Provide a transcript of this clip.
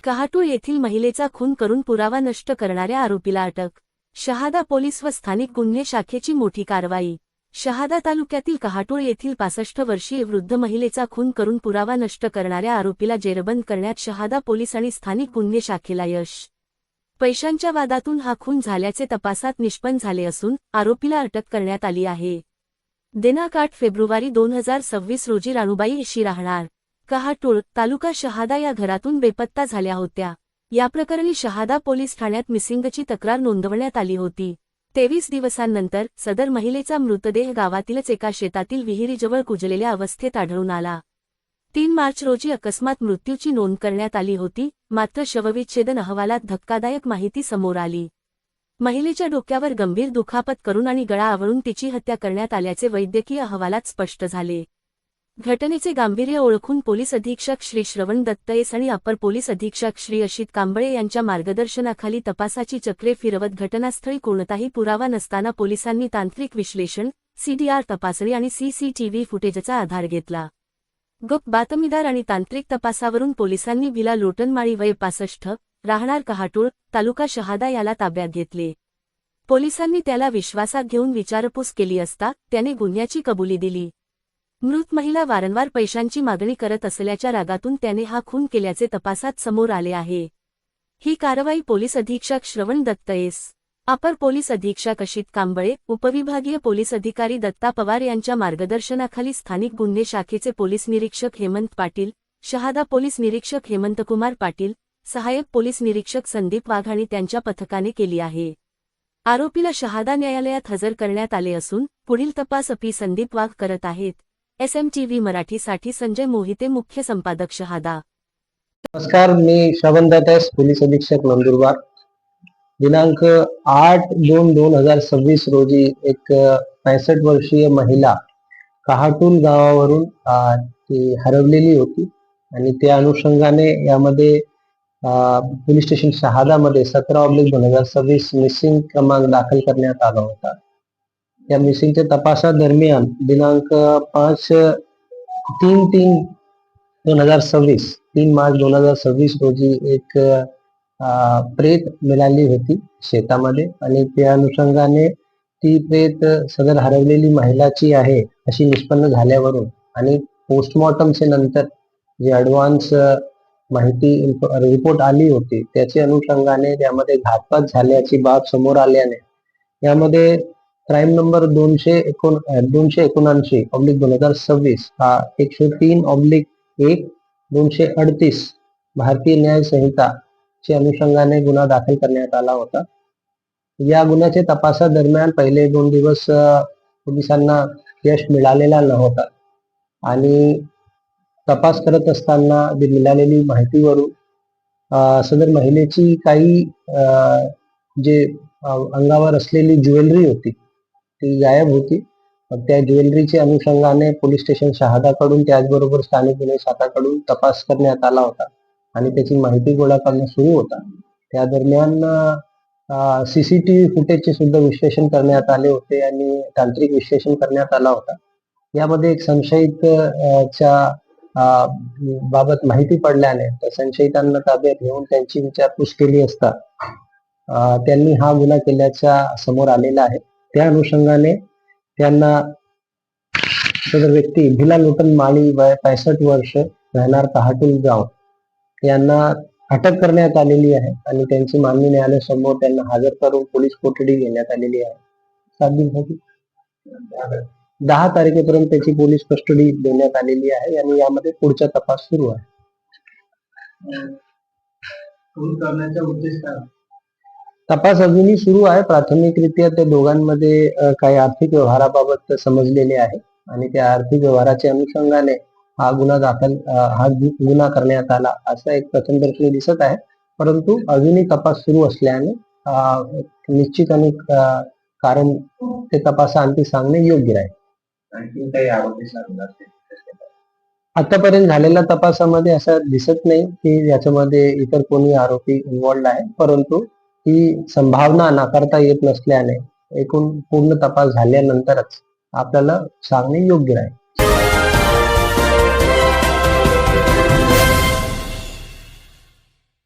कहाटूळ येथील महिलेचा खून करून पुरावा नष्ट करणाऱ्या आरोपीला अटक. शहादा पोलीस व स्थानिक गुन्हे शाखेची मोठी कारवाई. शहादा तालुक्यातील कहाटूळ येथील 65 वर्षीय वृद्ध महिलेचा खून करून पुरावा नष्ट करणाऱ्या आरोपीला जेरबंद करण्यात शहादा पोलीस आणि स्थानिक गुन्हे शाखेला यश. पैशांच्या वादातून हा खून झाल्याचे तपासात निष्पन्न झाले असून आरोपीला अटक करण्यात आली आहे. दिनांक 8 फेब्रुवारी 2026 रोजी राणूबाई इशी राहणार कहाटूळ, तालुका शहादा या घरातून बेपत्ता झाल्या होत्या. या प्रकरणी शहादा पोलीस ठाण्यात मिसिंगची तक्रार नोंदवण्यात आली होती. 23 दिवसांनंतर सदर महिलेचा मृतदेह गावातीलच एका शेतातील विहिरीजवळ कुजलेल्या अवस्थेत आढळून आला. 3 मार्च रोजी अकस्मात मृत्यूची नोंद करण्यात आली होती, मात्र शवविच्छेदन अहवालात धक्कादायक माहिती समोर आली. महिलेच्या डोक्यावर गंभीर दुखापत करून आणि गळा आवळून तिची हत्या करण्यात आल्याचे वैद्यकीय अहवालात स्पष्ट झाले. घटनेचे गांभीर्य ओळखून पोलीस अधीक्षक श्री श्रवण दत्तयेस आणि अपर पोलीस अधीक्षक श्री अशित कांबळे यांच्या मार्गदर्शनाखाली तपासाची चक्रे फिरवत घटनास्थळी कोणताही पुरावा नसताना पोलिसांनी तांत्रिक विश्लेषण, सीडीआर तपासणी आणि सीसीटीव्ही फुटेजचा आधार घेतला. गुप्त बातमीदार आणि तांत्रिक तपासावरून पोलिसांनी भिला लोटनमाळी वय 65, राहणार कहाटूळ, तालुका शहादा याला ताब्यात घेतले. पोलिसांनी त्याला विश्वासात घेऊन विचारपूस केली असता त्याने गुन्ह्याची कबुली दिली. मृत महिला वारंवार पैशांची मागणी करत असल्याच्या रागातून त्याने हा खून केल्याचे तपासात समोर आले आहे. ही कारवाई पोलीस अधीक्षक श्रवण दत्तयेस, अपर पोलीस अधीक्षक अशित कांबळे, उपविभागीय पोलीस अधिकारी दत्ता पवार यांच्या मार्गदर्शनाखाली स्थानिक गुन्हे शाखेचे पोलीस निरीक्षक हेमंत पाटील, शहादा पोलीस निरीक्षक हेमंतकुमार पाटील, सहाय्यक पोलीस निरीक्षक संदीप वाघ आणि त्यांच्या पथकाने केली आहे. आरोपीला शहादा न्यायालयात हजर करण्यात आले असून पुढील तपास अपी संदीप वाघ करत आहेत. SMTV मराठीसाठी संजय मोहिते, मुख्य संपादक शहादा. नमस्कार, मी श्रवण दत्तयेस, पोलीस अधीक्षक नंदुरबार. दिनांक 8/2/2026 रोजी एक 65 वर्षीय महिला कहाटूल गावावरून ती हरवलेली होती आणि त्या अनुषंगाने यामध्ये पोलीस स्टेशन शहादामध्ये 17/2026 मिसिंग क्रमांक दाखल करण्यात आला होता. या मिसिंगच्या तपासादरम्यान दिनांक 3 मार्च 2026 रोजी एक प्रेत मिळाली होती शेतामध्ये आणि त्या अनुषंगाने ती प्रेत सदर हरवलेली महिलाची आहे अशी निष्पन्न झाल्यावरून आणि पोस्टमॉर्टमचे नंतर जे ॲडव्हान्स माहिती रिपोर्ट आली होती त्याच्या अनुषंगाने त्यामध्ये घातपात झाल्याची बाब समोर आल्याने यामध्ये क्राईम नंबर 279/2026 हा 103/1/238 भारतीय न्याय संहिता च्या अनुषंगाने गुन्हा दाखल करण्यात आला होता. या गुन्ह्याच्या तपासादरम्यान पहिले 2 दिवस पोलिसांना यश मिळालेला नव्हता आणि तपास करत असताना मिळालेली माहितीवरून सदर महिलेची काही जे अंगावर असलेली ज्वेलरी होती ती गायब होती. त्या ज्वेलरीच्या अनुषंगाने पोलीस स्टेशन शहादाकडून त्याचबरोबर स्थानिक गुन्हे शाखाकडून तपास करण्यात आला होता आणि त्याची माहिती गोळा करणं सुरू होता. त्या दरम्यान सीसीटीव्ही फुटेजचे सुद्धा विश्लेषण करण्यात आले होते आणि तांत्रिक विश्लेषण करण्यात आला होता. यामध्ये एक संशयित च्या बाबत माहिती पडल्याने त्या संशयितांना ताब्यात घेऊन त्यांची विचारपूस केली असता त्यांनी हा गुन्हा केल्याचा समोर आलेला आहे. त्या अनुषंगाने त्यांना सदर व्यक्ती भिला लोटनमाळी वय 65 वर्ष राहणार कहाटूल गाव यांना अटक करण्यात आलेली आहे आणि त्यांची माननीय न्यायालयासमोर त्यांना हजर करून पोलीस कोठडी घेण्यात आलेली आहे. 7 दिवसाची 10 तारखेपर्यंत त्याची पोलीस कस्टडी देण्यात आलेली आहे आणि यामध्ये पुढचा तपास सुरू आहे. तपास अजूनही सुरू आहे. प्राथमिकरित्या त्या दोघांमध्ये काही आर्थिक व्यवहाराबाबत समजलेले आहे आणि त्या आर्थिक व्यवहाराच्या अनुषंगाने हा गुन्हा करण्यात आला असा एक प्रथमदर्शनी दिसत आहे. परंतु अजूनही तपास सुरू असल्याने निश्चित आणि कारण ते तपासाअंती सांगणे योग्य राहील. आणखी काही आरोपी आतापर्यंत झालेल्या तपासामध्ये असं दिसत नाही की याच्यामध्ये इतर कोणी आरोपी इन्व्हॉल्ड आहे, परंतु ही संभावना नाकारता येत नसल्याने एकूण पूर्ण तपास झाल्यानंतरच आपल्याला सांगणे योग्य राहील.